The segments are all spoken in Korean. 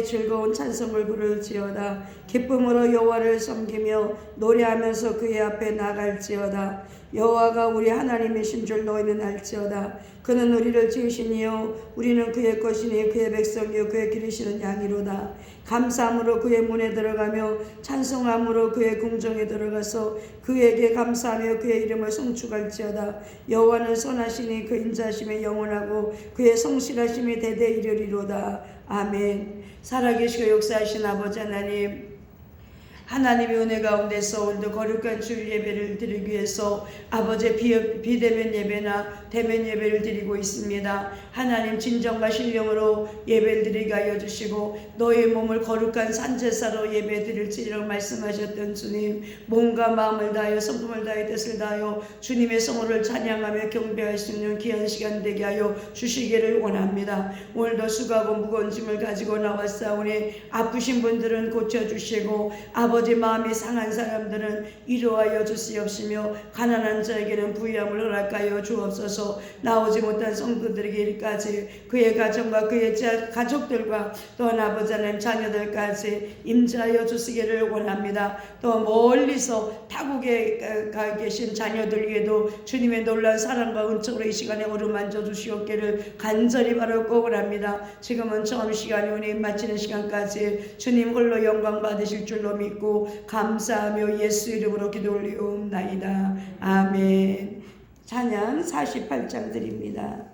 즐거운 찬송을 부를지어다. 기쁨으로 여호와를 섬기며 노래하면서 그의 앞에 나갈지어다. 여호와가 우리 하나님이신 줄 너희는 알지어다. 그는 우리를 지으시니요 우리는 그의 것이니 그의 백성이요 그의 기르시는 양이로다. 감사함으로 그의 문에 들어가며 찬송함으로 그의 궁정에 들어가서 그에게 감사하며 그의 이름을 송축할지어다. 여호와는 선하시니 그 인자심이 영원하고 그의 성실하심이 대대 이르리로다. 아멘. 살아계시고 역사하신 아버지 하나님, 하나님의 은혜 가운데서 오늘도 거룩한 주일 예배를 드리기 위해서 아버지의 비대면 예배나 대면 예배를 드리고 있습니다. 하나님 진정과 신령으로 예배를 드리게 하여 주시고 너의 몸을 거룩한 산제사로 예배 드릴지라고 말씀하셨던 주님, 몸과 마음을 다하여 성품을 다하여 뜻을 다하여 주님의 성호를 찬양하며 경배할 수 있는 귀한 시간 되게 하여 주시기를 원합니다. 오늘도 수고하고 무거운 짐을 가지고 나왔사오니 아프신 분들은 고쳐주시고 아버지 마음이 상한 사람들은 위로하여 주시옵시며 가난한 자에게는 부유함을 허락하여 주옵소서. 나오지 못한 성도들에게 이르까지 그의 가정과 그의 가족들과 또한 아버지 하나님 자녀들까지 임자하여 주시기를 원합니다. 또 멀리서 타국에 가 계신 자녀들 위에도 주님의 놀라운 사랑과 은총으로 이 시간에 어루만져 주시옵기를 간절히 바라고 원합니다. 지금은 처음 시간이 오니 마치는 시간까지 주님 홀로 영광 받으실 줄로 믿고 감사하며 예수 이름으로 기도 올리옵나이다. 아멘. 찬양 48장 드립니다.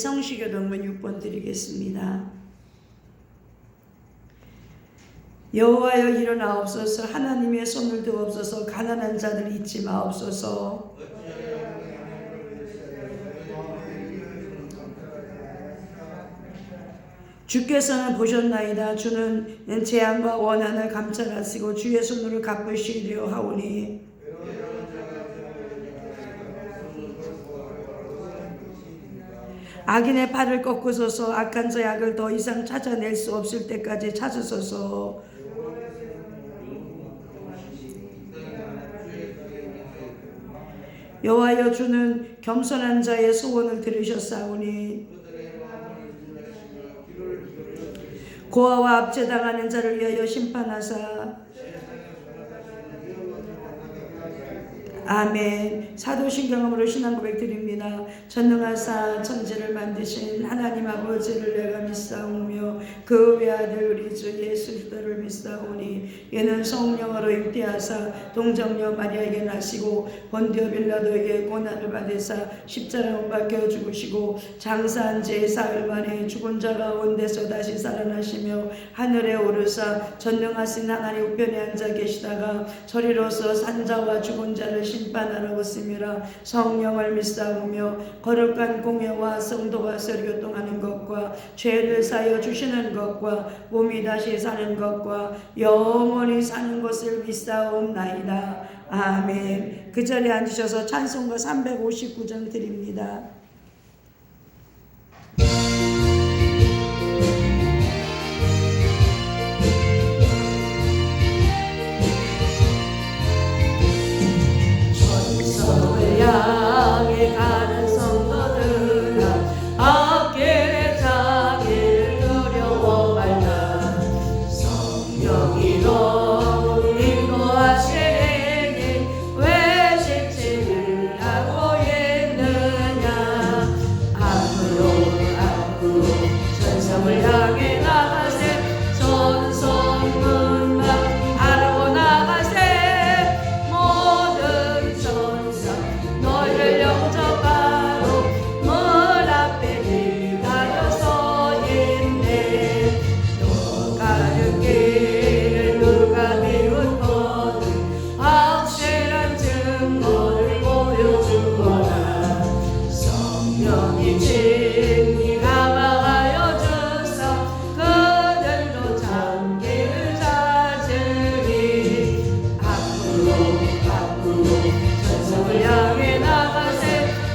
성시교동문 6번 드리겠습니다. 여호와여 일어나옵소서. 하나님의 손을 드옵소서. 가난한 자들 잊지 마옵소서. 주께서는 보셨나이다. 주는 재앙과 원한을 감찰하시고 주의 손으로 갚으시려 하오니 악인의 팔을 꺾으소서. 악한 자의 악을 더 이상 찾아낼 수 없을 때까지 찾으소서. 여호와여 주는 겸손한 자의 소원을 들으셨사오니 고아와 압제당하는 자를 위하여 심판하사. 아멘. 사도신경음으로 신앙고백 드립니다. 전능하사 천지를 만드신 하나님 아버지를 내가 믿사오며 그 외아들 우리 주 예수 그리스도를 믿사오니 이는 성령으로 잉태하사 동정녀 마리아에게 나시고 본디오 빌라도에게 고난을 받으사 십자가에 못 박혀 죽으시고 장사한 지 사흘 만에 죽은 자 가운데서 다시 살아나시며 하늘에 오르사 전능하신 하나님 우편에 앉아 계시다가 저리로서 산자와 죽은 자를 심판하라고 씀이라. 성령을 믿사오며 거룩한 공예와 성도가 서로 교통하는 것과 죄를 사여 주시는 것과 몸이 다시 사는 것과 영원히 사는 것을 믿사옵나이다. 아멘. 그 자리에 앉으셔서 찬송가 359장 드립니다. 천성을 향해 가는 성도들아 앞길에 자기를 두려워 말라. 성령이 너를 인도하시니 왜 실체를 하고 있느냐. 앞으로 천성을 향해 나가세. 천성문만 바르고 나가세. 모든 천사 너희를 영접하러 문 앞에 기다려 서 있네. 너 가는 길을 누가 비웃거든 확실한 증거를 보여주거라. 성령이 진리 가방하여 주사 그들도 장기를 찾으리. 앞으로 천성을 향해 나가세.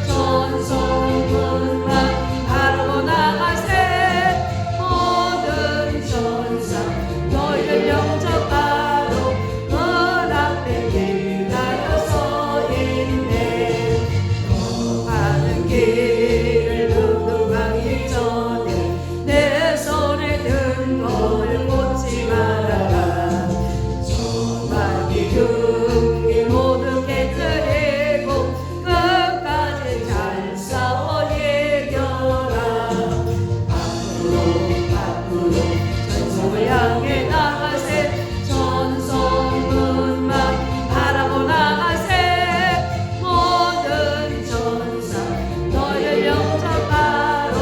천성문만 바르고 나가세. 모든 천사 너희를 영접하러 문 앞에 기다려 서 있네. 너 가는 길을 둥둥하기 전에 내 손에 든 것을 꽂지 말아라. 전화기 흉기 모두 깨뜨리고 끝까지 잘 싸워 이겨라. 앞으로 천성을 향해 나가세. 천성문만 바라고 나가세. 모든 천사 너희를 영접하러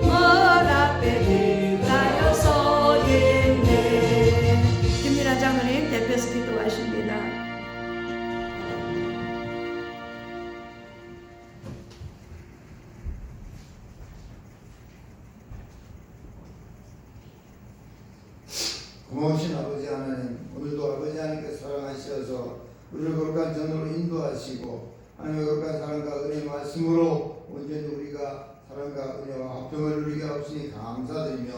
문 앞에 기다려 서 있네. 김민아 장로님 대표해서 기도하십니다. 고마우신 아버지 하나님, 오늘도 아버지 하나님께서 사랑하셔서 우리를 거룩한 전으로 인도하시고 하나님의 거룩한 사랑과 은혜의 말씀으로 온전히 우리가 사랑과 은혜와 화평을 누리게 하옵시니 감사드리며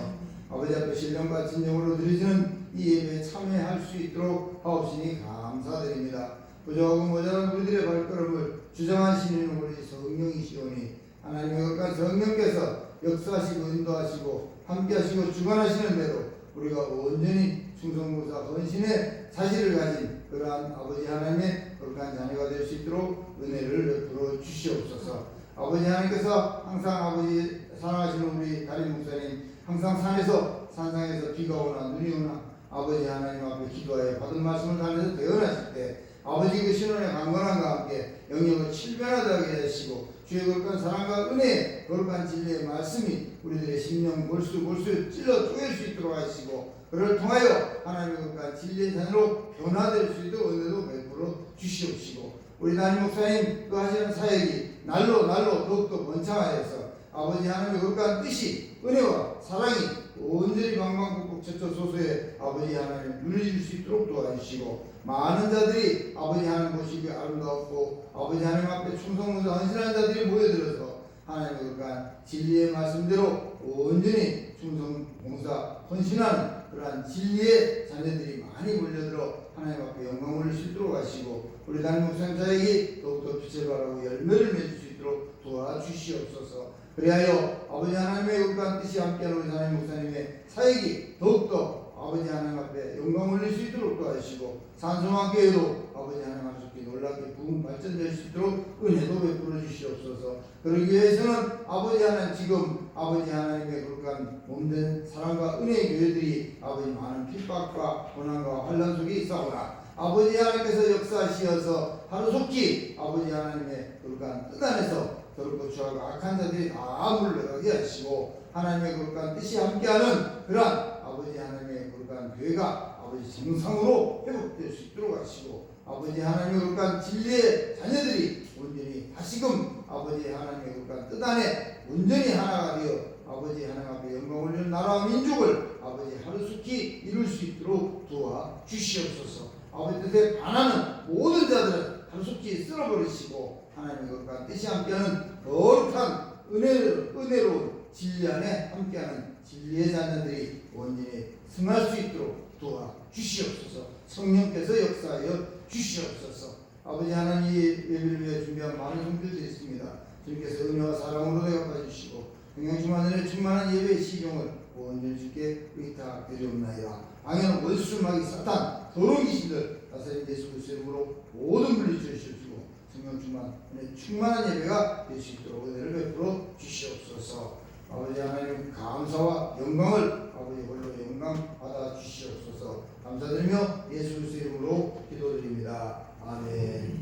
아버지 앞에 신령과 진정으로 드리시는 이 예배에 참여할 수 있도록 하옵시니 감사드립니다. 부족하고 모자란 우리들의 발걸음을 주장하시는 우리 성령이시오니 하나님의 거룩한 성령께서 역사하시고 인도하시고 함께하시고 주관하시는 대로 우리가 온전히 충성무사 헌신의 사실을 가진 그러한 아버지 하나님의 거룩한 자녀가 될 수 있도록 은혜를 베풀어 주시옵소서. 아버지 하나님께서 항상 아버지 사랑하시는 우리 담임 목사님 항상 산상에서 비가 오나 눈이 오나 아버지 하나님 앞에 기도하여 받은 말씀을 담아서 대언하실 때 아버지 그 신원의 강건함과 함께 영역을 칠변하게 하시고 주의 거룩한 사랑과 은혜 거룩한 진리의 말씀이 우리들의 심령 골수 찔러 쪼갤 수 있도록 하시고 그를 통하여 하나님의 거룩한 진리의 자녀로 변화될 수 있도록 은혜도 베풀어 주시옵시고 우리 담임 목사님 그 하시는 사역이 날로 더욱더 번창하여서 아버지 하나님의 거룩한 뜻이 은혜와 사랑이 온전히 방방곡곡 처처소소에 아버지 하나님 누려질 수 있도록 도와주시고 많은 자들이 아버지 하나님 보시기에 아름다웠고 아버지 하나님 앞에 충성무사 헌신한 자들이 모여들어서 하나님의 거룩한 진리의 말씀대로 온전히 충성봉사 헌신하는 그러한 진리의 자녀들이 많이 몰려들어 하나님 앞에 영광을 올릴 수 있도록 하시고 우리 담임 목사님 사역이 더욱더 빛을 발하고 열매를 맺을 수 있도록 도와주시옵소서. 그리하여 아버지 하나님의 거룩한 뜻이 함께하는 우리 담임 목사님의 사역이 더욱더 아버지 하나님 앞에 영광을 올릴 수 있도록 도와주시고 산소만교회도 아버지 하나님 앞에 놀랍게 부흥 발전될 수 있도록 은혜도 베풀어 주시옵소서. 그러기 위해서는 아버지 하나님 지금 아버지 하나님의 거룩한 몸된 사랑과 은혜의 교회들이 아버지 많은 핍박과 고난과 환난 속에 있사오나 아버지 하나님께서 역사하시어서 하루속히 아버지 하나님의 거룩한 뜻 안에서 더럽고 추하고 악한 자들이 다 물러가게 하시고 하나님의 거룩한 뜻이 함께하는 그러한 아버지 하나님의 거룩한 교회가 아버지 정상으로 회복될 수 있도록 하시고 아버지 하나님의 거룩한 진리의 자녀들이 온전히 다시금 아버지 하나님의 거룩한 뜻 안에 온전히 하나가 되어 아버지 하나님 앞에 영광 올리는 나라와 민족을 아버지 하루속히 이룰 수 있도록 도와 주시옵소서. 아버지 뜻에 반하는 모든 자들은 하루속히 쓸어버리시고 하나님의 거룩한 뜻이 함께하는 거룩한 은혜로운 진리 안에 함께하는 진리의 자녀들이 온전히 승할 수 있도록 도와 주시옵소서. 성령께서 역사하여 주시옵소서. 아버지 하나님 예배를 위해 준비한 많은 성들들이 있습니다. 주님께서 은혜와 사랑으로 대갚아 주시고 영양충만 은혜 충만한 예배의 시종을 온전히 주께 의탁드리옵나이다. 악한 원수 마귀 사탄 더러운 귀신들 나사렛 예수 그리스도의 이름으로 모든 물리주시옵시고 성령 충만 은혜 충만한 예배가 될 수 있도록 은혜를 베풀어 주시옵소서. 아버지 하나님 감사와 영광을 아버지 홀로 영광 받아 주시옵소서. 감사드리며 예수 그리스도의 이름으로 기도드립니다. 아멘.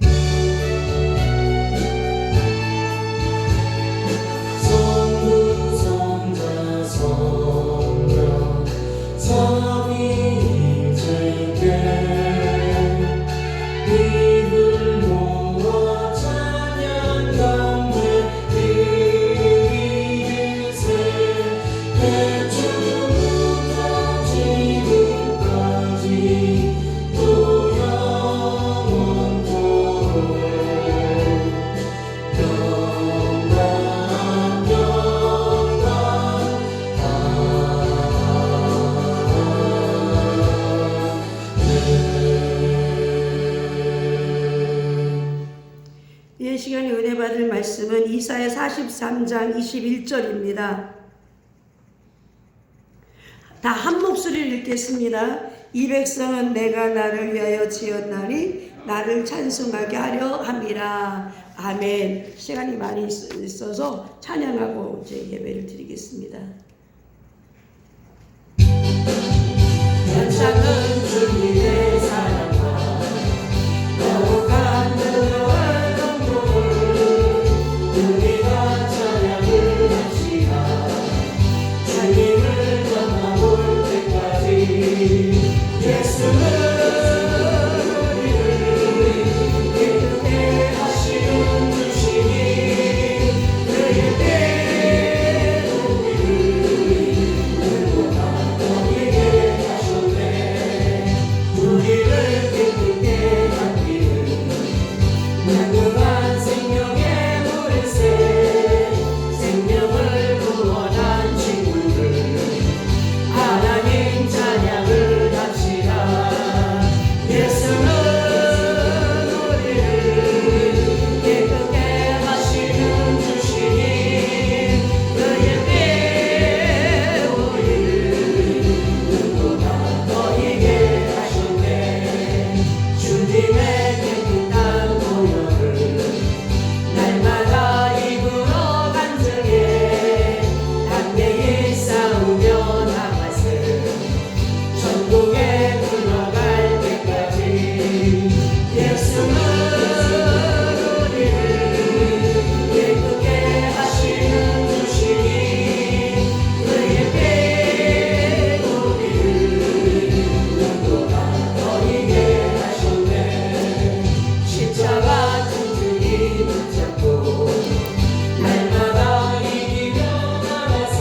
이 시간에 은혜 받을 말씀은 이사야 43장 21절입니다. 다 한 목소리를 읽겠습니다. 이 백성은 내가 나를 위하여 지었나니 나를 찬송하게 하려 함이라. 아멘. 시간이 많이 있어서 찬양하고 제 예배를 드리겠습니다. 연상은 주님의 사랑과 거룩한 그와 동물을 우리가 찬양을 합시다. 주님을 만나볼 때까지 예수는 우리를 기쁘게 하시는 주시니 그의 때에 우리를 누구나 너에게 하셨네. 우리를 기쁘게 하기를 무궁한 생명의 물새 생명을 구원한 친구를 하나님 찬양을 합시다. 예수는 우리를 기쁘게 하시는 주시니 그의 때에 우리를 누구나 너에게 하셨네. 주님의 깨끗한 보혈을 날마다 입으로 간증해 담대히 싸우며 나가세. 천국에 들어갈 때까지 예수는 우리를 기쁘게 하시는 주시니 그의 때에 우리를 누구나 너에게 하셨네. 십자가 튼튼히 붙잡고 날마다 이기며 나가세.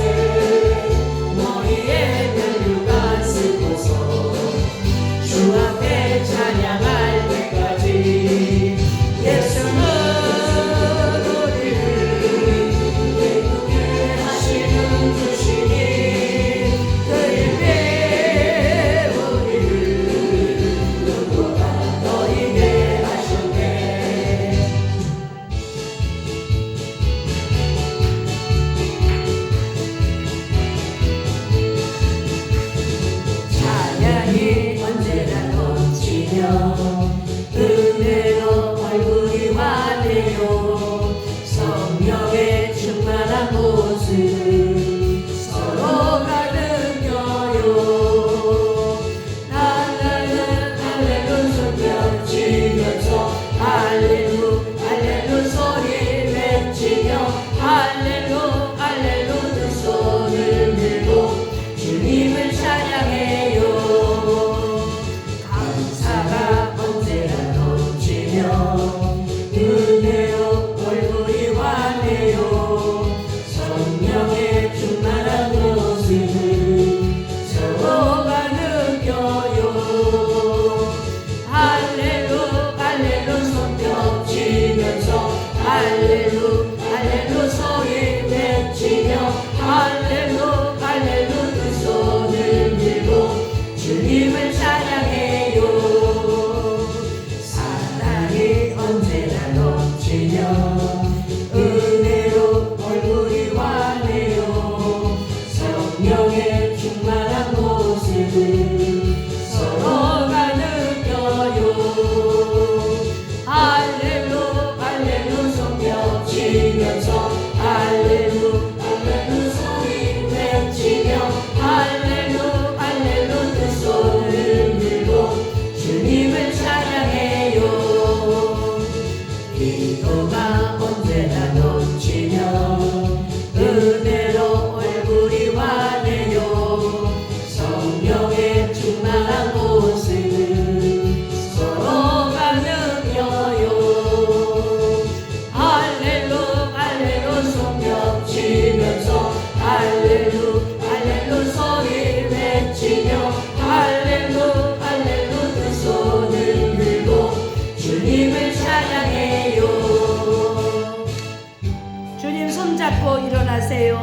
머리에 면류관 쓰고서 주 앞에 찬양할 때까지 예수는 우리를 기쁘게 하시는 주시니 그의 때에 우리를 누구나 너에게 하셨네. 찬양이 언제나 넘치며 은혜로 얼굴이 환해요. 성령의 충만한 모습을 서로가 느껴요. 나는 할렐루 소리 치면서 할렐루 할렐루 소리 외치며 할렐루 할렐루 두 손을 들고 주님을 찬양해요. 감사가 언제나 은혜로 얼굴이 환해요. 성령의 충만한 모습을 서로가 느껴요. 할렐루 할렐루 손뼉 치면서 할렐루 할렐루 소리 외치며 할렐루 할렐루 두 손을 들고 주님을 찬양해요. 사랑이 언제나 넘치며 은혜로 얼굴이 환해요. 성령의 충만한 모습을 서로가 느껴요. 할렐루 할렐루 손뼉 치면서 할렐루 할렐루 소리 외치며 할렐루 할렐루 두 손을 들고 주님을 찬양해요. 기도가 언제나 넘치며 은혜로 얼굴이 환해요. 성령의 충만한 모습을 서로가 느껴요. 할렐루 할렐루 손뼉 치면서 할렐루 할렐루 소리 외치며 할렐루 할렐루 두 손을 들고 주님을 찬양해요. 주님 손잡고 일어나세요.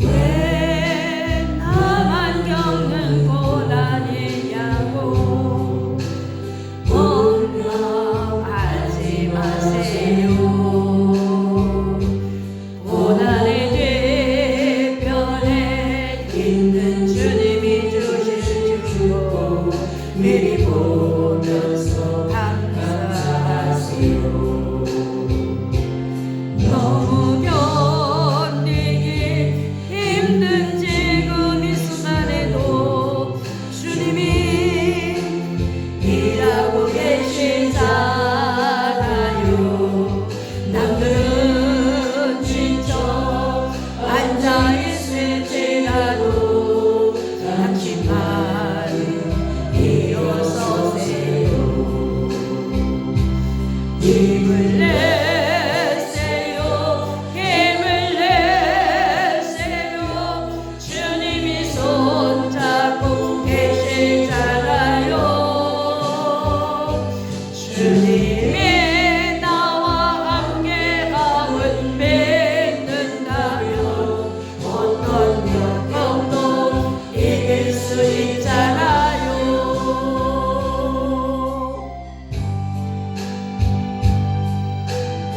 왜 나만 겪는 고난이냐고 원망하지 마세요. 고난의 뒤편에 있는 주님이 주실 주고 미리 보면서 감사하세요. 너무 견디기 힘든 지금 이 순간에도 주님이 일하고 계시잖아요. 남들은 지쳐 앉아있을지라도 당신만은 일어서세요. 힘을 내세요. 힘을 내세요. 주님이 손잡고 계시잖아요. 주님이 나와 함께함을 믿는다면 어떤 병도 이길 수 있잖아요.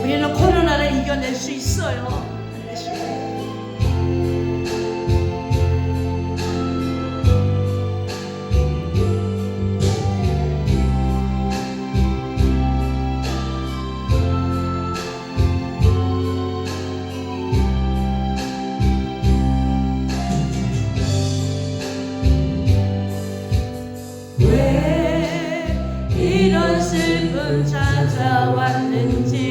우리는 코로나를 이겨낼 수 있어요. 왜 이런 슬픔 찾아왔는지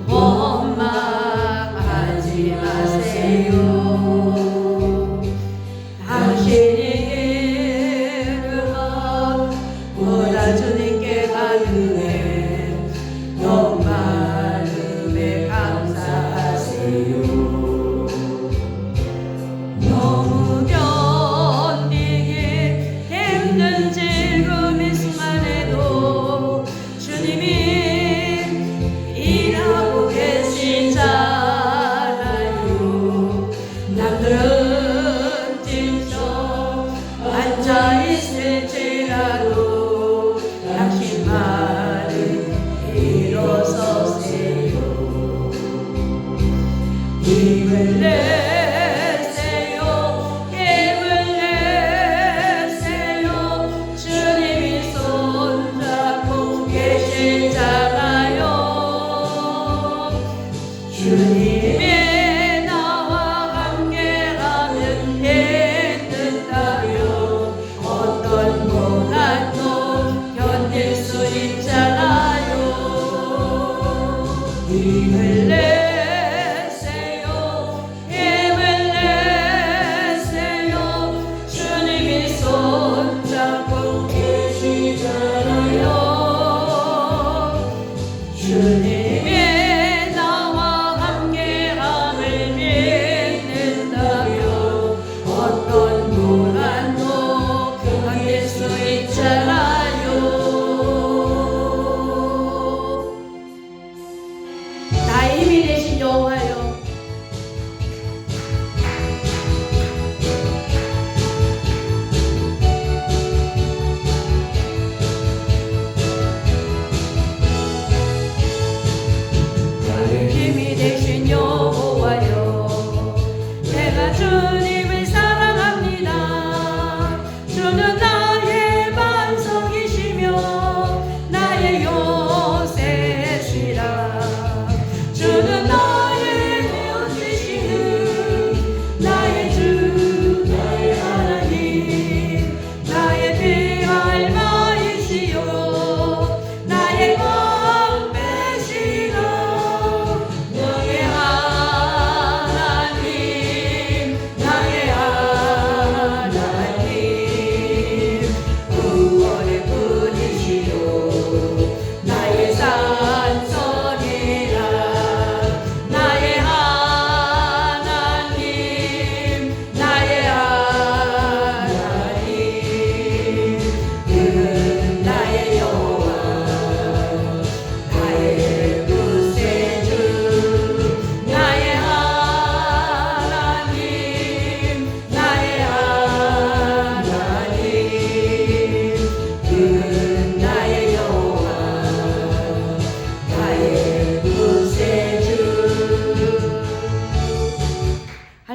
원망하지 마세요. 당신이 이름아 보다 주님께 가능해 너 마음에 감사하세요. 너무 견디기 힘든 지금 이 순간에도 주님이 일하고 계시잖아요. 남들은 지쳐 앉아있을지라도 당신만은 일어서세요. 힘을 내세요. 힘을 내세요. 주님이 손잡고 계시잖아요. 주님이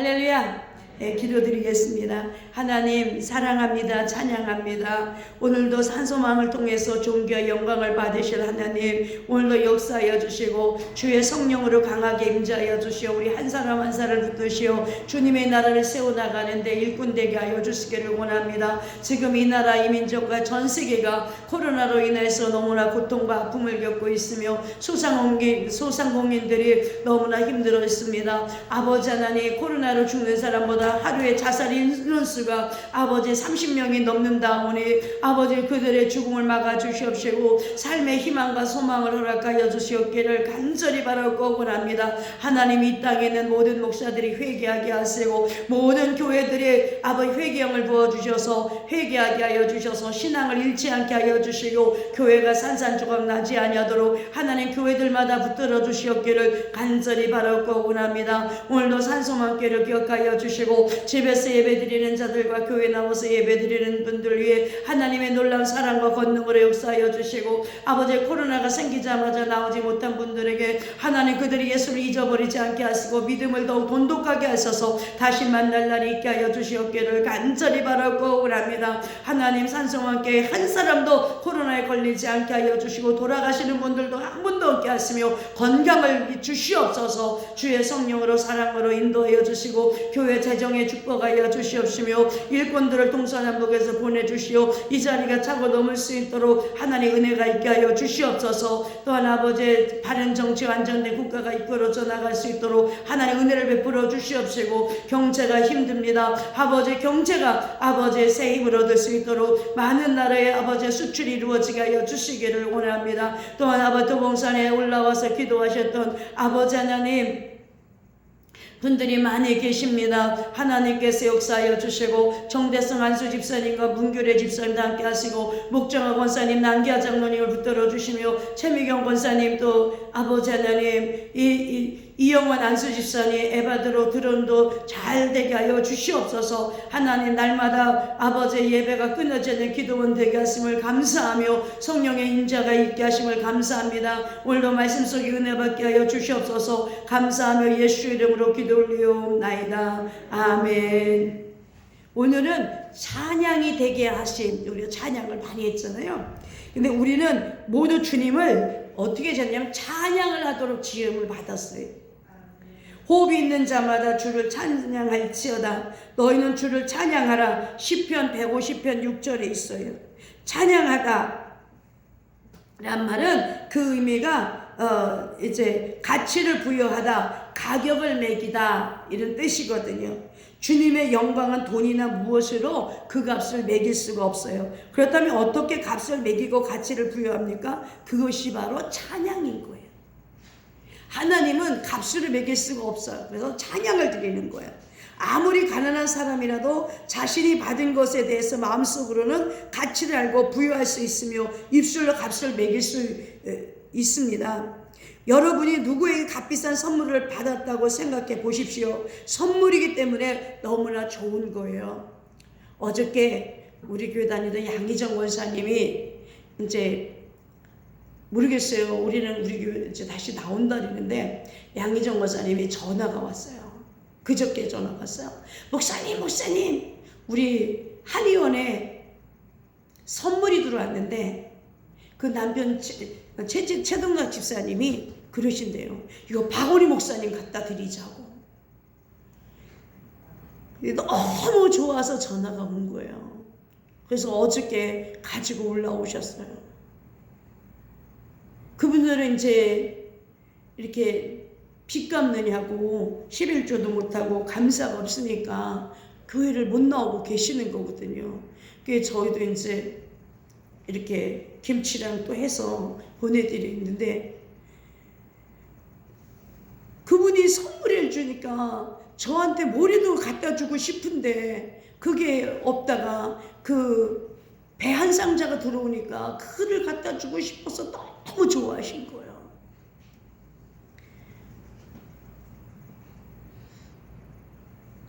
할렐루야. 네, 기도드리겠습니다. 하나님 사랑합니다. 찬양합니다. 오늘도 산소망을 통해서 존귀와 영광을 받으실 하나님, 오늘도 역사하여 주시고 주의 성령으로 강하게 임재하여 주시오. 우리 한 사람 한 사람을 붙드시오. 주님의 나라를 세워나가는데 일꾼 되게 하여 주시기를 원합니다. 지금 이 나라 이 민족과 전 세계가 코로나로 인해서 너무나 고통과 아픔을 겪고 있으며 소상공인들이 너무나 힘들어 있습니다. 아버지 하나님, 코로나로 죽는 사람보다 하루에 자살 인원수가 아버지 30명이 넘는다 오니 아버지 그들의 죽음을 막아 주시옵시고 삶의 희망과 소망을 허락하여 주시옵기를 간절히 바라고 원합니다. 하나님, 이 땅에 있는 모든 목사들이 회개하게 하시고 모든 교회들이 아버지 회개형을 부어주셔서 회개하게 하여 주셔서 신앙을 잃지 않게 하여 주시고 교회가 산산조각 나지 아니하도록 하나님 교회들마다 붙들어 주시옵기를 간절히 바라고 원합니다. 오늘도 산소망교회를 기억하여 주시고 집에서 예배드리는 자들과 교회 나와서 예배드리는 분들 위해 하나님의 놀라운 사랑과 권능으로 역사하여 주시고 아버지 코로나가 생기자마자 나오지 못한 분들에게 하나님 그들이 예수를 잊어버리지 않게 하시고 믿음을 더욱 돈독하게 하셔서 다시 만날 날이 있게 하여 주시옵기를 간절히 바라고 원합니다. 하나님, 산성함께 한 사람도 코로나에 걸리지 않게 하여 주시고 돌아가시는 분들도 한 분도 없게 하시며 건강을 주시옵소서. 주의 성령으로 사랑으로 인도하여 주시고 교회 재정에 축복하여 주시옵시며 일꾼들을 동서남북에서 보내주시오. 이 자리가 차고 넘을 수 있도록 하나님의 은혜가 있게 하여 주시옵소서. 또한 아버지 바른 정치 안정된 국가가 이끌어져 나갈 수 있도록 하나님의 은혜를 베풀어 주시옵시고 경제가 힘듭니다. 아버지 경제가 아버지의 새 힘을 얻을 수 있도록 많은 나라의 아버지의 수출이 이루어지게 하여 주시기를 원합니다. 또한 아버지 도봉산에 올라와서 기도하셨던 아버지 하나님 분들이 많이 계십니다. 하나님께서 역사하여 주시고 정대성 안수 집사님과 문규래 집사님도 함께 하시고 목정아 권사님, 남기아 장로님을 붙들어 주시며 최미경 권사님도 아버지 하나님 이영원 안수 집사님 에바드로 드론도 잘 되게 하여 주시옵소서. 하나님 날마다 아버지의 예배가 끊어지지 않는 기도원 되게 하심을 감사하며 성령의 인자가 있게 하심을 감사합니다. 오늘도 말씀 속에 은혜 받게 하여 주시옵소서. 감사하며 예수 이름으로 기도 올리옵나이다. 아멘. 오늘은 찬양이 되게 하신, 우리가 찬양을 많이 했잖아요. 근데 우리는 모두 주님을 어떻게 했냐면 찬양을 하도록 지음을 받았어요. 호흡이 있는 자마다 주를 찬양할지어다. 너희는 주를 찬양하라. 시편 150편 6절에 있어요. 찬양하다 란 말은 그 의미가 이제 가치를 부여하다, 가격을 매기다 이런 뜻이거든요. 주님의 영광은 돈이나 무엇으로 그 값을 매길 수가 없어요. 그렇다면 어떻게 값을 매기고 가치를 부여합니까? 그것이 바로 찬양인 거예요. 하나님은 값을 매길 수가 없어요. 그래서 찬양을 드리는 거예요. 아무리 가난한 사람이라도 자신이 받은 것에 대해서 마음속으로는 가치를 알고 부여할 수 있으며 입술로 값을 매길 수 있습니다. 여러분이 누구에게 값비싼 선물을 받았다고 생각해 보십시오. 선물이기 때문에 너무나 좋은 거예요. 어저께 우리 교회 다니던 양희정 권사님이 이제 모르겠어요. 우리는 우리 교회 이제 다시 나온다 그러는데 양희정 권사님이 전화가 왔어요. 그저께 전화가 왔어요. 목사님 우리 한의원에 선물이 들어왔는데 그 남편 최동락 집사님이 그러신대요. 이거 박원희 목사님 갖다 드리자고. 너무 좋아서 전화가 온 거예요. 그래서 어저께 가지고 올라오셨어요. 그분들은 이제 이렇게 빚 갚느냐고 11조도 못하고 감사가 없으니까 교회를 못 나오고 계시는 거거든요. 그래서 저희도 이제 이렇게 김치랑 또 해서 보내드리는데 그분이 선물을 주니까 저한테 머리도 갖다 주고 싶은데 그게 없다가 그 배 한 상자가 들어오니까 그를 갖다 주고 싶어서 너무 좋아하신 거예요.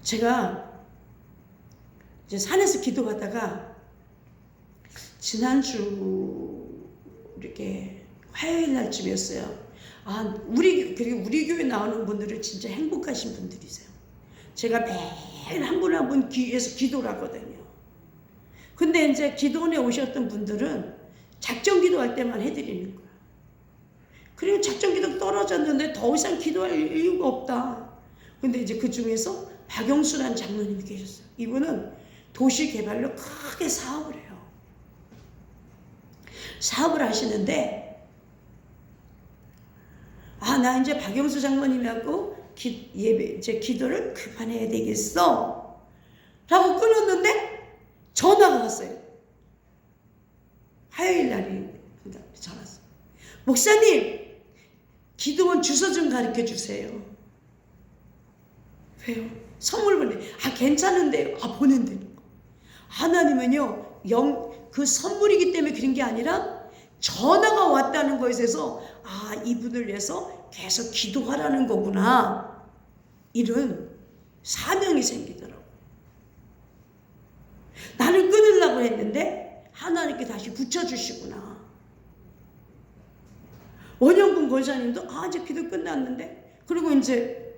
제가 이제 산에서 기도하다가 지난주 이렇게 화요일 날쯤이었어요. 그리고 우리 교회 나오는 분들은 진짜 행복하신 분들이세요. 제가 매일 한 분 한 분 위해서 기도를 하거든요. 근데 이제 기도원에 오셨던 분들은 작정 기도할 때만 해드리는 거야. 그리고 작정 기도 떨어졌는데 더 이상 기도할 이유가 없다. 근데 이제 그 중에서 박영수라는 장로님이 계셨어요. 이분은 도시 개발로 크게 사업을 해요. 사업을 하시는데 나 이제 박영수 장로님하고 제 기도를 그만해야 되겠어 라고 끊었는데 전화가 왔어요. 화요일 날이 전화 왔어요. 목사님, 기도원 주소 좀 가르쳐 주세요. 왜요? 선물 보내. 괜찮은데요. 보낸다는 거. 하나님은요, 그 선물이기 때문에 그런 게 아니라 전화가 왔다는 것에 대해서 이분을 위해서 계속 기도하라는 거구나. 이런 사명이 생기더라고. 나는 끊으려고 했는데 하나님께 다시 붙여주시구나. 원영군 권사님도 이제 기도 끝났는데, 그리고 이제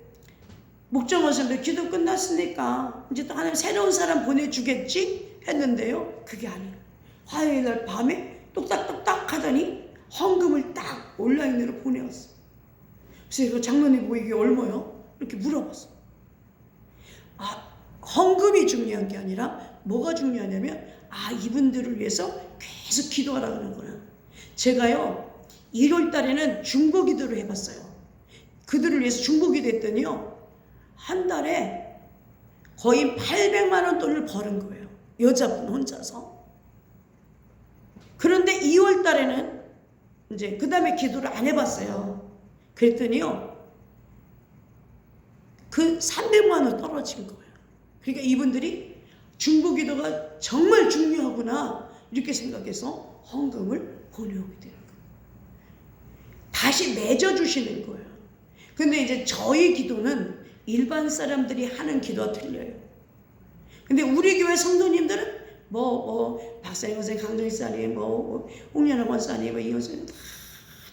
목정원 선생님도 기도 끝났으니까 이제 또 하나님 새로운 사람 보내주겠지 했는데요, 그게 아니에요. 화요일 날 밤에 똑딱똑딱 하더니 헌금을 딱 온라인으로 보내왔어. 그래서 이거 장로님 이게 얼마요? 이렇게 물어봤어. 헌금이 중요한 게 아니라 뭐가 중요하냐면 이분들을 위해서 계속 기도하라는구나. 제가요 1월 달에는 중보 기도를 해봤어요. 그들을 위해서 중보 기도 했더니요 한 달에 거의 800만 원 돈을 버는 거예요. 여자분 혼자서. 그런데 2월 달에는 이제 그 다음에 기도를 안 해봤어요. 그랬더니요 그 300만 원 떨어진 거예요. 그러니까 이분들이 중보 기도가 정말 중요하구나 이렇게 생각해서 헌금을 보내오게 되는 거예요. 다시 맺어주시는 거예요. 근데 이제 저희 기도는 일반 사람들이 하는 기도와 틀려요. 근데 우리 교회 성도님들은 박사영 선생, 강정희 사님, 홍연아 권사님, 이 선생님 다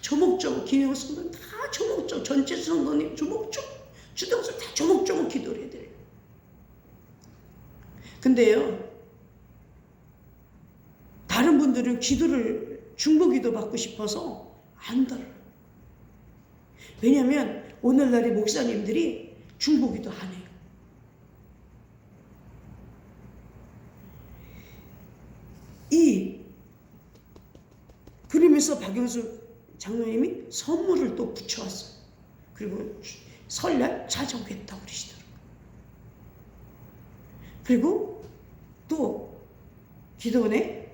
조목조목, 김영호 성도님 다 조목조목, 전체 성도님 조목조목, 주동수 다 조목조목 기도를 해드려요. 근데요, 다른 분들은 기도를 중보 기도 받고 싶어서 안 달아요. 왜냐하면 오늘날의 목사님들이 중보 기도 안 해요. 그러면서 박영수 장로님이 선물을 또 붙여왔어요. 그리고 설날 찾아오겠다고 그러시더라고요. 그리고 또 기도원에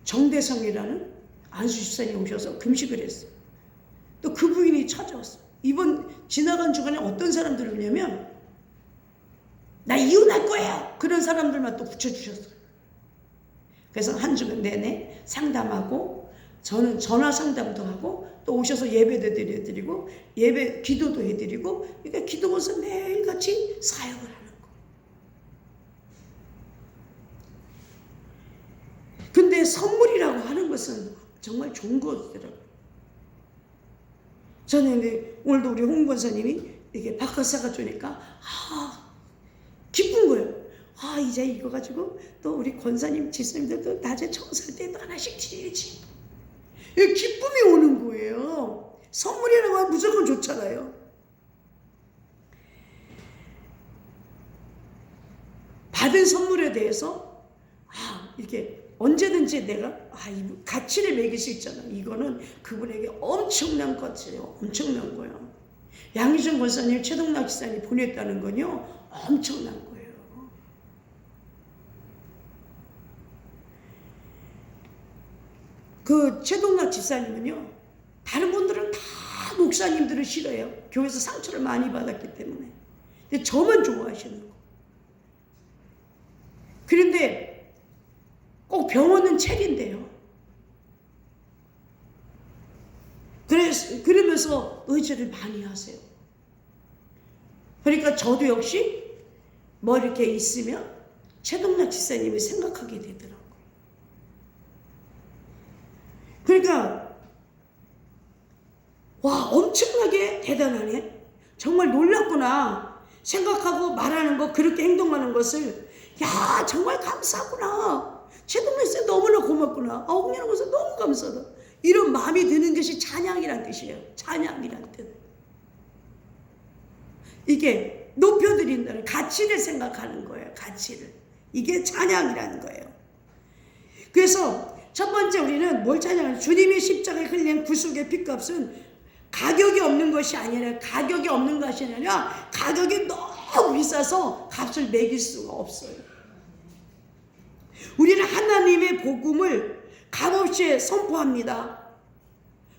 정대성이라는 안수 집사님이 오셔서 금식을 했어요. 또 그 부인이 찾아왔어요. 이번 지나간 주간에 어떤 사람들이 오냐면 나 이혼할 거예요. 그런 사람들만 또 붙여주셨어요. 그래서 한 주간 내내 상담하고 저는 전화 상담도 하고 또 오셔서 예배도 드려드리고 예배 기도도 해드리고 그러니까 기도원에서 매일같이 사역을 하는 거예요. 근데 선물이라고 하는 것은 정말 좋은 거더라고요. 저는 근데 오늘도 우리 홍 권사님이 이렇게 바깥 사가주니까 기쁜 거예요. 이제 이거 가지고 또 우리 권사님 지스님들도 낮에 청소할 때도 하나씩 드려야지. 기쁨이 오는 거예요. 선물이라고 하면 무조건 좋잖아요. 받은 선물에 대해서 이렇게 언제든지 내가 이 가치를 매길 수 있잖아. 이거는 그분에게 엄청난 가치예요. 엄청난 거예요. 양희정 권사님, 최동락 지사님 보냈다는 건요 엄청난 거예요. 그 최동락 지사님은요 다른 분들은 다 목사님들을 싫어해요. 교회에서 상처를 많이 받았기 때문에. 근데 저만 좋아하시는 거. 그런데 꼭 병원은 책인데요. 그러면서 의지를 많이 하세요. 그러니까 저도 역시 이렇게 있으면 최동락 지사님이 생각하게 되더라고요. 그러니까 엄청나게 대단하네. 정말 놀랐구나. 생각하고 말하는 거, 그렇게 행동하는 것을, 야, 정말 감사하구나. 최동래 쌤 너무나 고맙구나. 홍련아 목사 너무 감사하다. 이런 마음이 드는 것이 찬양이란 뜻이에요. 찬양이란 뜻. 이게 높여드린다는 가치를 생각하는 거예요. 가치를. 이게 찬양이라는 거예요. 그래서 첫 번째 우리는 뭘 찬양하냐? 주님의 십자가에 흘린 구속의 피값은 가격이 없는 것이 아니라, 가격이 없는 것이 아니라 가격이 너무 비싸서 값을 매길 수가 없어요. 우리는 하나님의 복음을 값없이 선포합니다.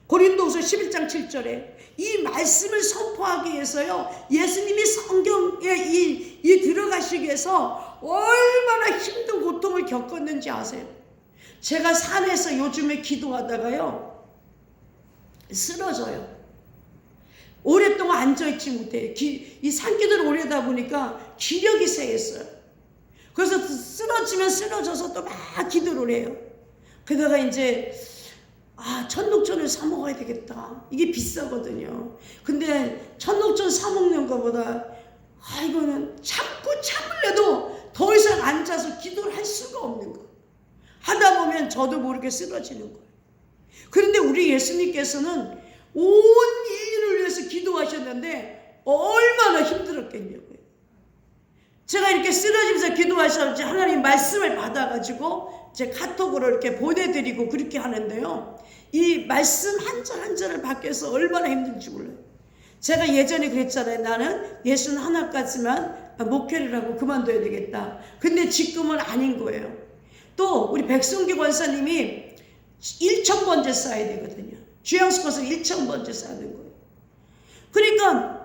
고린도후서 11장 7절에 이 말씀을 선포하기 위해서요, 예수님이 성경에 이 들어가시기 위해서 얼마나 힘든 고통을 겪었는지 아세요? 제가 산에서 요즘에 기도하다가요 쓰러져요. 오랫동안 앉아있지 못해요. 이 산기도를 오래 하다 보니까 기력이 세겠어요. 그래서 쓰러지면 쓰러져서 또 막 기도를 해요. 그러다가 이제 천록전을 사 먹어야 되겠다. 이게 비싸거든요. 근데 천록전 사 먹는 것보다 이거는 참을래도 더 이상 앉아서 기도를 할 수가 없는 거예요. 하다 보면 저도 모르게 쓰러지는 거예요. 그런데 우리 예수님께서는 온 인류를 위해서 기도하셨는데 얼마나 힘들었겠냐고요. 제가 이렇게 쓰러지면서 기도하셨는지 하나님 말씀을 받아가지고 제 카톡으로 이렇게 보내드리고 그렇게 하는데요, 이 말씀 한 절 한 절을 받기 위해서 얼마나 힘든지 몰라요. 제가 예전에 그랬잖아요. 나는 예수는 하나까지만 목회를 하고 그만둬야 되겠다. 근데 지금은 아닌 거예요. 또 우리 백승기 권사님이 1000번째 쌓아야 되거든요. 주양수 것을 1000번째 쌓는 거예요. 그러니까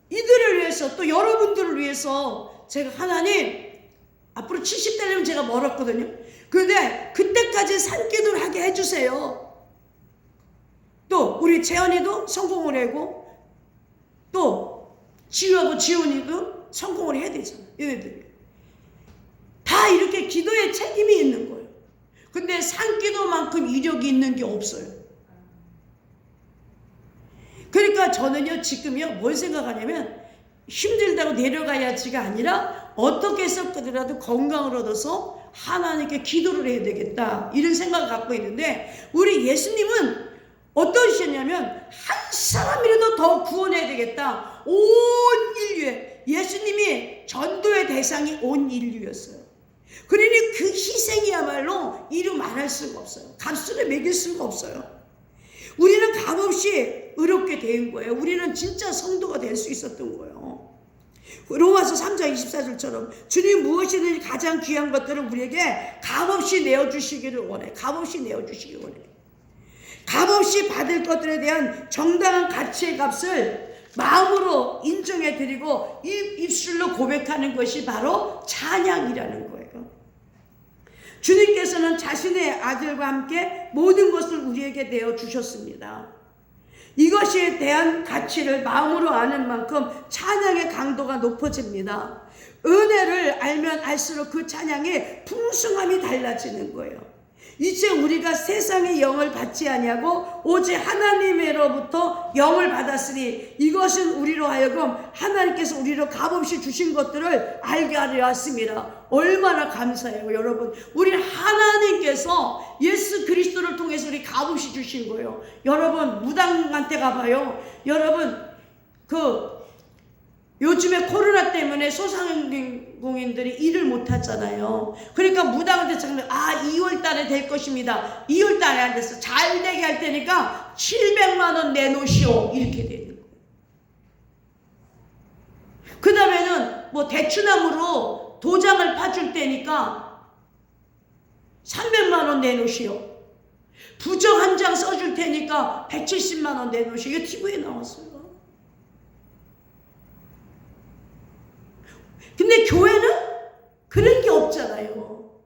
이들을 위해서, 또 여러분들을 위해서 제가 하나님, 앞으로 70대면 제가 멀었거든요. 그런데 그때까지 산기도를 하게 해주세요. 또 우리 재현이도 성공을 하고, 또 지우하고 지훈이도 성공을 해야 되잖아요. 얘네들이 다 이렇게 기도에 책임이 있는 거예요. 근데 산기도만큼 이력이 있는 게 없어요. 그러니까 저는요, 지금요, 뭘 생각하냐면, 힘들다고 내려가야지가 아니라 어떻게 해서라도 건강을 얻어서 하나님께 기도를 해야 되겠다, 이런 생각을 갖고 있는데, 우리 예수님은 어떠셨냐면 한 사람이라도 더 구원해야 되겠다. 온 인류에, 예수님이 전도의 대상이 온 인류였어요. 그러니 그 희생이야말로 이루 말할 수가 없어요. 값을 매길 수가 없어요. 우리는 값없이 의롭게 된 거예요. 우리는 진짜 성도가 될 수 있었던 거예요. 로마서 3장 24절처럼 주님 무엇이든지 가장 귀한 것들을 우리에게 값없이 내어주시기를 원해. 값없이 내어주시기 원해. 값없이 받을 것들에 대한 정당한 가치의 값을 마음으로 인정해드리고 입술로 고백하는 것이 바로 찬양이라는 거예요. 주님께서는 자신의 아들과 함께 모든 것을 우리에게 내어주셨습니다. 이것에 대한 가치를 마음으로 아는 만큼 찬양의 강도가 높아집니다. 은혜를 알면 알수록 그 찬양의 풍성함이 달라지는 거예요. 이제 우리가 세상의 영을 받지 아니하고 오직 하나님으로부터 영을 받았으니 이것은 우리로 하여금 하나님께서 우리로 값없이 주신 것들을 알게 하려 왔습니다. 얼마나 감사해요, 여러분. 우리 하나님께서 예수 그리스도를 통해서 우리 값없이 주신 거예요. 여러분, 무당한테 가봐요. 여러분, 요즘에 코로나 때문에 소상공인들이 일을 못 하잖아요. 그러니까 무당한테 정말 2월 달에 될 것입니다. 2월 달에 안 됐어. 잘 되게 할 테니까 700만 원 내놓으시오. 이렇게 되는 거예요. 그 다음에는 뭐 대추나무로 도장을 파줄 테니까 300만 원 내놓으시오. 부적 한 장 써줄 테니까 170만 원 내놓으시오. 이게 TV에 나왔어요. 근데 교회는 그런 게 없잖아요.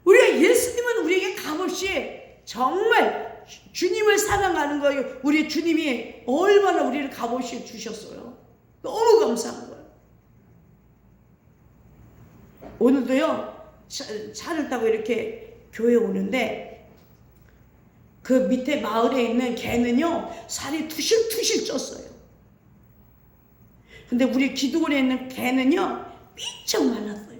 우리가 예수님은 우리에게 값없이 정말 주님을 사랑하는 거예요. 우리 주님이 얼마나 우리를 값없이 주셨어요. 너무 감사한 거예요. 오늘도요, 차를 타고 이렇게 교회 오는데 그 밑에 마을에 있는 개는요, 살이 투실투실 쪘어요. 근데 우리 기도원에 있는 개는요 삐쩍 말랐어요.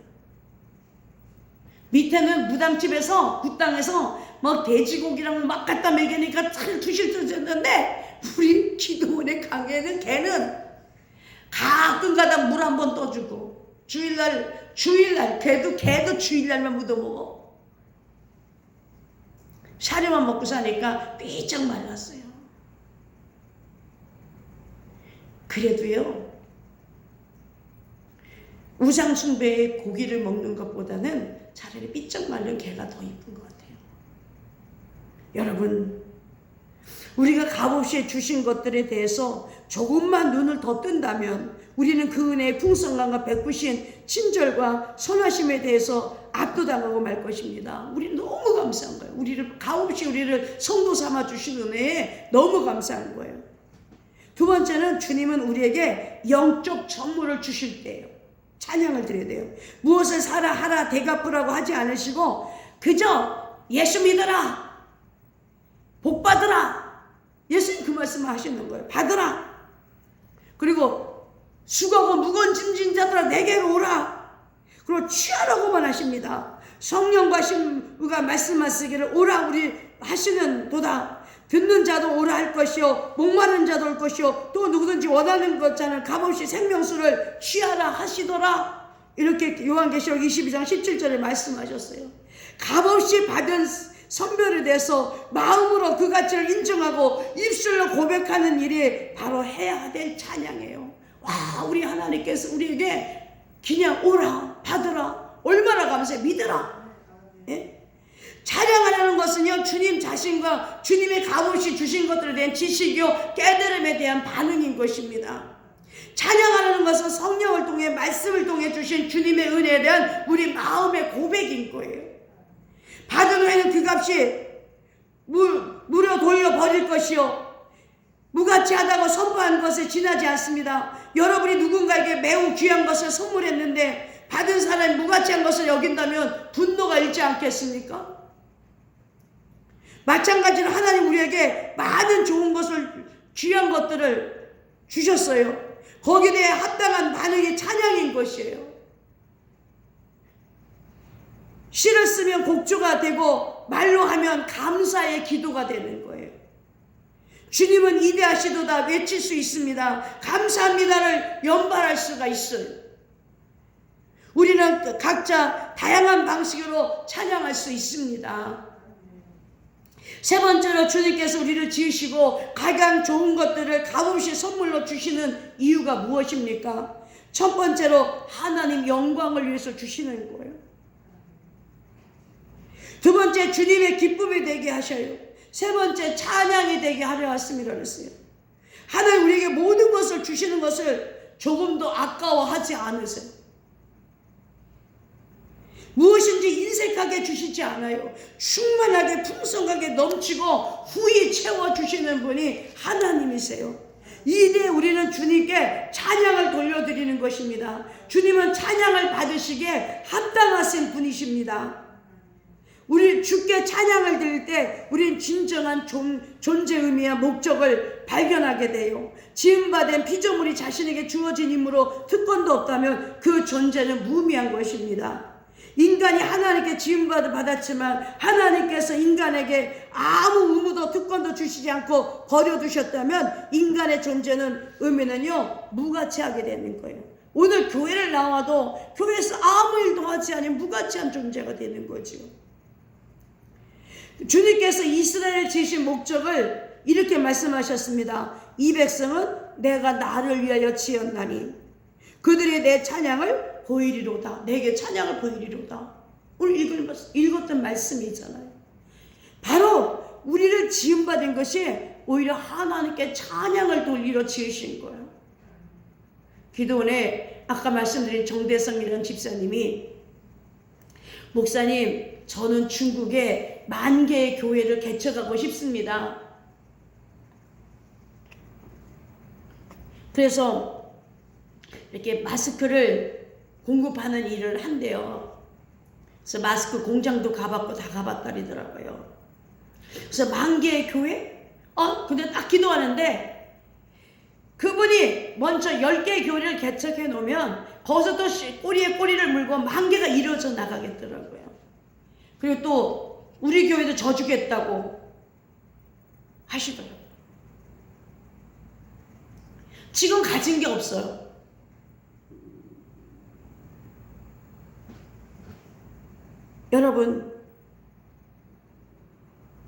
밑에는 무당집에서 굿당에서 막 돼지고기랑 막 갖다 먹이니까 잘 두실두실했는데 우리 기도원의 강에는 개는 가끔가다 물 한 번 떠주고 주일날 개도 주일날만 묻어먹어. 사료만 먹고 사니까 삐쩍 말랐어요. 그래도요 우상숭배의 고기를 먹는 것보다는 차라리 삐쩍 말른 개가 더 이쁜 것 같아요. 여러분, 우리가 값없이 주신 것들에 대해서 조금만 눈을 더 뜬다면 우리는 그 은혜의 풍성함과 베푸신 친절과 선하심에 대해서 압도당하고 말 것입니다. 우리는 너무 감사한 거예요. 값없이 우리를 성도 삼아 주신 은혜에 너무 감사한 거예요. 두 번째는 주님은 우리에게 영적 선물을 주실 때예요. 찬양을 드려야 돼요. 무엇을 사라 하라 대갚으라고 하지 않으시고 그저 예수 믿어라, 복 받으라. 예수님 그 말씀을 하시는 거예요. 받으라. 그리고 수고하고 무거운 짐진 자들아 내게로 오라. 그리고 취하라고만 하십니다. 성령과 신부가 말씀하시기를 오라 우리 하시는 도다. 듣는 자도 오라 할 것이요 목마른 자도 올 것이요 또 누구든지 원하는 것자는 값없이 생명수를 취하라 하시더라. 이렇게 요한계시록 22장 17절에 말씀하셨어요. 값없이 받은 선별에 대해서 마음으로 그 가치를 인정하고 입술로 고백하는 일이 바로 해야 될 찬양이에요. 와, 우리 하나님께서 우리에게 그냥 오라 받으라 얼마나 감사해. 믿으라. 예? 찬양하라는 것은요 주님 자신과 주님의 값없이 주신 것들에 대한 지식이요 깨달음에 대한 반응인 것입니다. 찬양하라는 것은 성령을 통해 말씀을 통해 주신 주님의 은혜에 대한 우리 마음의 고백인 거예요. 받은 후에는 그 값이 무려 돌려버릴 것이요 무가치 하다고 선포한 것에 지나지 않습니다. 여러분이 누군가에게 매우 귀한 것을 선물했는데 받은 사람이 무가치한 것을 여긴다면 분노가 일지 않겠습니까? 마찬가지로 하나님 우리에게 많은 좋은 것을 귀한 것들을 주셨어요. 거기에 대해 합당한 반응이 찬양인 것이에요. 시를 쓰면 곡조가 되고 말로 하면 감사의 기도가 되는 거예요. 주님은 이대하시도다 외칠 수 있습니다. 감사합니다를 연발할 수가 있어요. 우리는 각자 다양한 방식으로 찬양할 수 있습니다. 세 번째로 주님께서 우리를 지으시고 가장 좋은 것들을 값없이 선물로 주시는 이유가 무엇입니까? 첫 번째로 하나님 영광을 위해서 주시는 거예요. 두 번째 주님의 기쁨이 되게 하셔요. 세 번째 찬양이 되게 하려 왔습니다 그랬어요. 하나님 우리에게 모든 것을 주시는 것을 조금도 아까워하지 않으세요. 무엇인지 인색하게 주시지 않아요. 충만하게 풍성하게 넘치고 후히 채워주시는 분이 하나님이세요. 이때 우리는 주님께 찬양을 돌려드리는 것입니다. 주님은 찬양을 받으시기에 합당하신 분이십니다. 우리 주께 찬양을 드릴 때 우리는 진정한 존재 의미와 목적을 발견하게 돼요. 지음받은 피조물이 자신에게 주어진 힘으로 특권도 없다면 그 존재는 무의미한 것입니다. 인간이 하나님께 지음받았지만 하나님께서 인간에게 아무 의무도 특권도 주시지 않고 버려두셨다면 인간의 존재는 의미는요 무가치하게 되는 거예요. 오늘 교회를 나와도 교회에서 아무 일도 하지 않은 무가치한 존재가 되는 거죠. 주님께서 이스라엘을 지으신 목적을 이렇게 말씀하셨습니다. 이 백성은 내가 나를 위하여 지었나니 그들이 내 찬양을 보이리로다. 내게 찬양을 보이리로다. 오늘 읽었던 말씀이잖아요. 바로 우리를 지음받은 것이 오히려 하나님께 찬양을 돌리러 지으신 거예요. 기도원에 아까 말씀드린 정대성이라는 집사님이 목사님 저는 중국에 10,000개의 교회를 개척하고 싶습니다. 그래서 이렇게 마스크를 공급하는 일을 한대요. 그래서 마스크 공장도 가봤고 다 가봤다리더라고요. 그래서 10,000개의 교회? 근데 딱 기도하는데 그분이 먼저 10개의 교회를 개척해 놓으면 거기서 또 꼬리에 꼬리를 물고 10,000개가 이루어져 나가겠더라고요. 그리고 또 우리 교회도 져주겠다고 하시더라고요. 지금 가진 게 없어요. 여러분,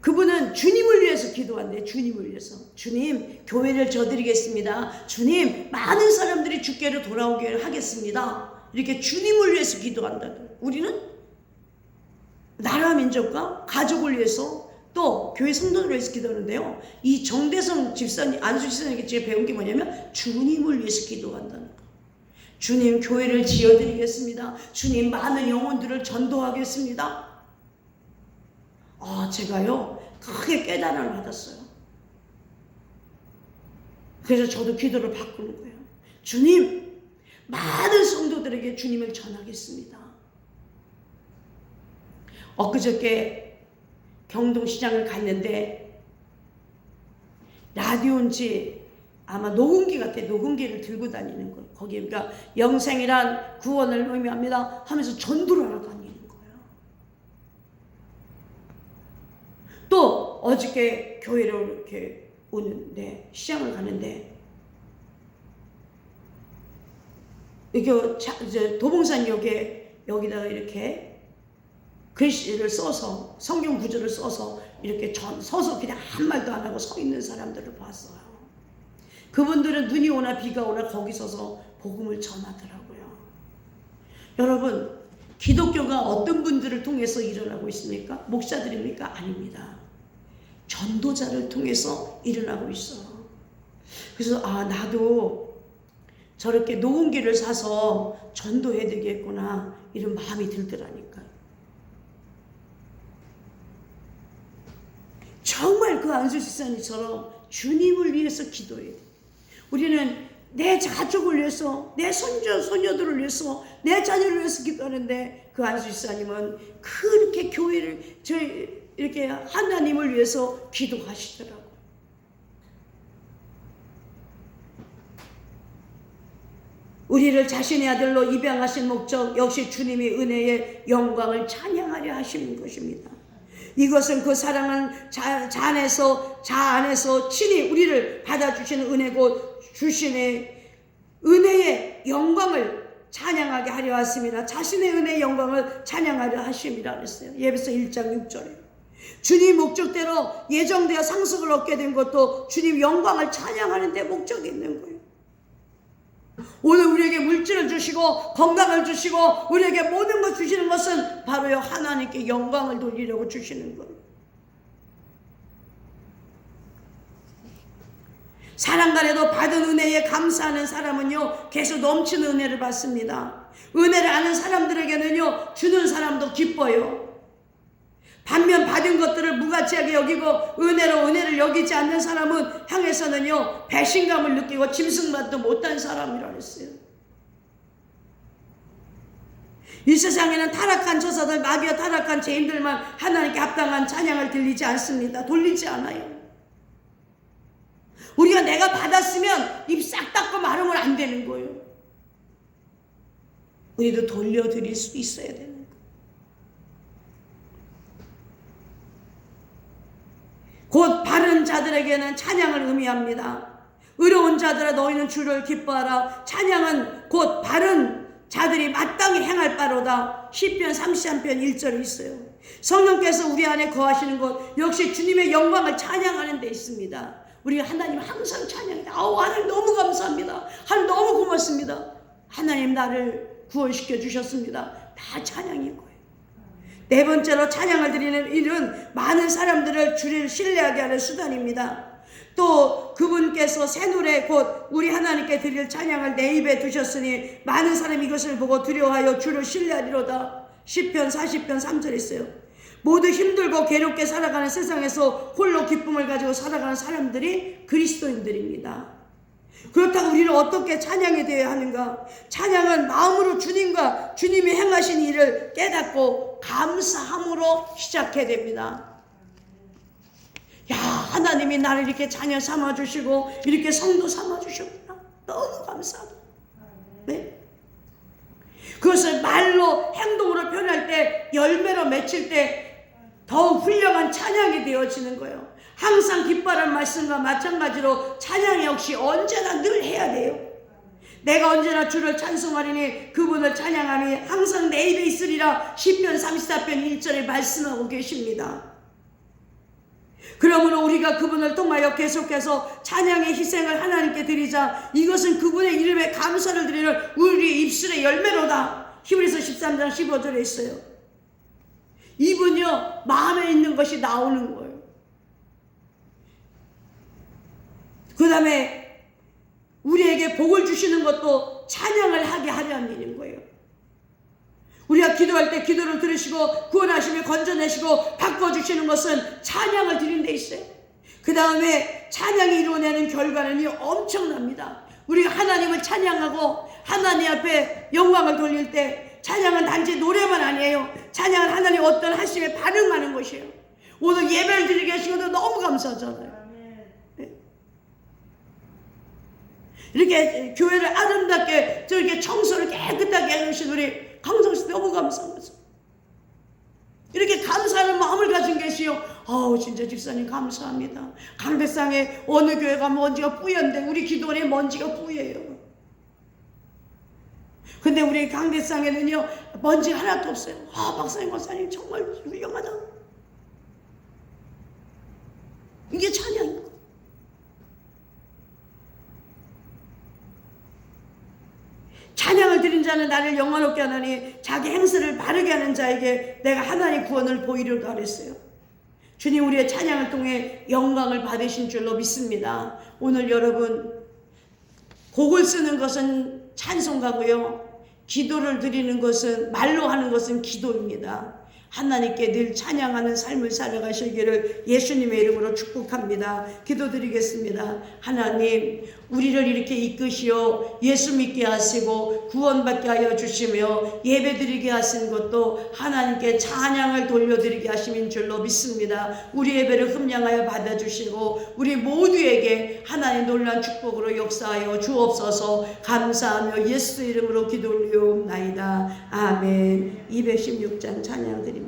그분은 주님을 위해서 기도한대요. 주님을 위해서. 주님, 교회를 져드리겠습니다. 주님, 많은 사람들이 주께로 돌아오게 하겠습니다. 이렇게 주님을 위해서 기도한다. 우리는 나라 민족과 가족을 위해서 또 교회 성도를 위해서 기도하는데요. 이 정대성 집사님, 안수 집사님에게 제가 배운 게 뭐냐면 주님을 위해서 기도한다는 거. 주님, 교회를 지어드리겠습니다. 주님, 많은 영혼들을 전도하겠습니다. 제가요 크게 깨달음을 받았어요. 그래서 저도 기도를 바꾸는 거예요. 주님, 많은 성도들에게 주님을 전하겠습니다. 엊그저께 경동시장을 갔는데 라디오인지 아마 녹음기 같아. 녹음기를 들고 다니는 거예요. 거기에 그러니까 영생이란 구원을 의미합니다 하면서 전도를 하러 다니는 거예요. 또 어저께 교회로 이렇게 오는데 시장을 가는데 이게 도봉산역에 여기다가 이렇게 글씨를 써서 성경 구절을 써서 이렇게 서서 그냥 한 말도 안 하고 서 있는 사람들을 봤어요. 그분들은 눈이 오나 비가 오나 거기 서서 복음을 전하더라고요. 여러분, 기독교가 어떤 분들을 통해서 일어나고 있습니까? 목사들입니까? 아닙니다. 전도자를 통해서 일어나고 있어요. 그래서 나도 저렇게 녹음기를 사서 전도해야 되겠구나 이런 마음이 들더라니까요. 정말 그 안수 집사님처럼 주님을 위해서 기도해야 돼요. 우리는 내 가족을 위해서, 내 소녀들을 위해서, 내 자녀를 위해서 기도하는데 그 안수 집사님은 그렇게 교회를 이렇게 하나님을 위해서 기도하시더라고요. 우리를 자신의 아들로 입양하신 목적 역시 주님의 은혜의 영광을 찬양하려 하시는 것입니다. 이것은 그 사랑은 자 안에서 친히 우리를 받아주시는 은혜 곧 주신의 은혜의 영광을 찬양하게 하려 하십니다. 자신의 은혜의 영광을 찬양하려 하심이라 그랬어요. 예배서 1장 6절에. 주님 목적대로 예정되어 상속을 얻게 된 것도 주님 영광을 찬양하는 데 목적이 있는 거예요. 오늘 우리에게 물질을 주시고 건강을 주시고 우리에게 모든 것 주시는 것은 바로 하나님께 영광을 돌리려고 주시는 거예요. 사랑간에도 받은 은혜에 감사하는 사람은요 계속 넘치는 은혜를 받습니다. 은혜를 아는 사람들에게는요 주는 사람도 기뻐요. 반면 받은 것들을 무가치하게 여기고 은혜를 여기지 않는 사람은 향해서는요 배신감을 느끼고 짐승만도 못한 사람이라 했어요. 이 세상에는 타락한 저사들, 마귀와 타락한 죄인들만 하나님께 합당한 찬양을 돌리지 않아요. 우리가 내가 받았으면 입 싹 닫고 말하면 안 되는 거예요. 우리도 돌려드릴 수 있어야 되는 거예요. 곧 바른 자들에게는 찬양을 의미합니다. 의로운 자들아 너희는 주를 기뻐하라. 찬양은 곧 바른 자들이 마땅히 행할 바로다. 시편 33편 1절에 있어요. 성령께서 우리 안에 거하시는 것 역시 주님의 영광을 찬양하는 데 있습니다. 우리가 하나님 항상 찬양합니다. 하나님 너무 감사합니다. 하나님 너무 고맙습니다. 하나님 나를 구원시켜 주셨습니다. 다 찬양인 거예요. 네 번째로 찬양을 드리는 일은 많은 사람들을 주를 신뢰하게 하는 수단입니다. 또 그분께서 새 노래 곧 우리 하나님께 드릴 찬양을 내 입에 두셨으니 많은 사람이 이것을 보고 두려워하여 주를 신뢰하리로다. 시편 40편 3절에 있어요. 모두 힘들고 괴롭게 살아가는 세상에서 홀로 기쁨을 가지고 살아가는 사람들이 그리스도인들입니다. 그렇다고 우리는 어떻게 찬양이 되어야 하는가? 찬양은 마음으로 주님과 주님이 행하신 일을 깨닫고 감사함으로 시작해야 됩니다. 야, 하나님이 나를 이렇게 자녀 삼아주시고 이렇게 성도 삼아주셨구나. 너무 감사하다. 네? 그것을 말로 행동으로 표현할 때, 열매로 맺힐 때 더욱 훌륭한 찬양이 되어지는 거예요. 항상 기뻐하는 말씀과 마찬가지로 찬양 역시 언제나 늘 해야 돼요. 내가 언제나 주를 찬송하리니 그분을 찬양하니 항상 내 입에 있으리라 시편 34편 1절에 말씀하고 계십니다. 그러므로 우리가 그분을 통하여 계속해서 찬양의 희생을 하나님께 드리자. 이것은 그분의 이름에 감사를 드리는 우리 입술의 열매로다. 히브리서 13장 15절에 있어요. 이분이요, 마음에 있는 것이 나오는 거예요. 그 다음에 우리에게 복을 주시는 것도 찬양을 하게 하려는 거예요. 우리가 기도할 때 기도를 들으시고 구원하시며 건져내시고 바꿔주시는 것은 찬양을 드리는 데 있어요. 그 다음에 찬양이 이루어내는 결과는 엄청납니다. 우리가 하나님을 찬양하고 하나님 앞에 영광을 돌릴 때 찬양은 단지 노래만 아니에요. 찬양은 하나님 어떤 하심에 반응하는 것이에요. 오늘 예배를 드리게 하시고도 너무 감사하잖아요. 네. 이렇게 교회를 아름답게 저렇게 청소를 깨끗하게 해주신 우리 강성씨 너무 감사한 거죠. 이렇게 감사하는 마음을 가진 계시요. 진짜 집사님 감사합니다. 강대상에 어느 교회 가면 먼지가 뿌연데 우리 기도원에 먼지가 뿌예요. 근데 우리 강대상에는요 먼지 하나도 없어요. 박사님 권사님 정말 훌륭하다. 이게 찬양입니다. 찬양을 드린 자는 나를 영화롭게 하나니 자기 행세를 바르게 하는 자에게 내가 하나님의 구원을 보이려고 그랬어요. 주님 우리의 찬양을 통해 영광을 받으신 줄로 믿습니다. 오늘 여러분 곡을 쓰는 것은 찬송가고요. 기도를 드리는 것은 말로 하는 것은 기도입니다. 하나님께 늘 찬양하는 삶을 살아가시기를 예수님의 이름으로 축복합니다. 기도드리겠습니다. 하나님 우리를 이렇게 이끄시어 예수 믿게 하시고 구원받게 하여 주시며 예배드리게 하신 것도 하나님께 찬양을 돌려드리게 하심인 줄로 믿습니다. 우리 예배를 흠양하여 받아주시고 우리 모두에게 하나님의 놀라운 축복으로 역사하여 주옵소서. 감사하며 예수 이름으로 기도 올리옵나이다. 아멘. 216장 찬양 드립니다.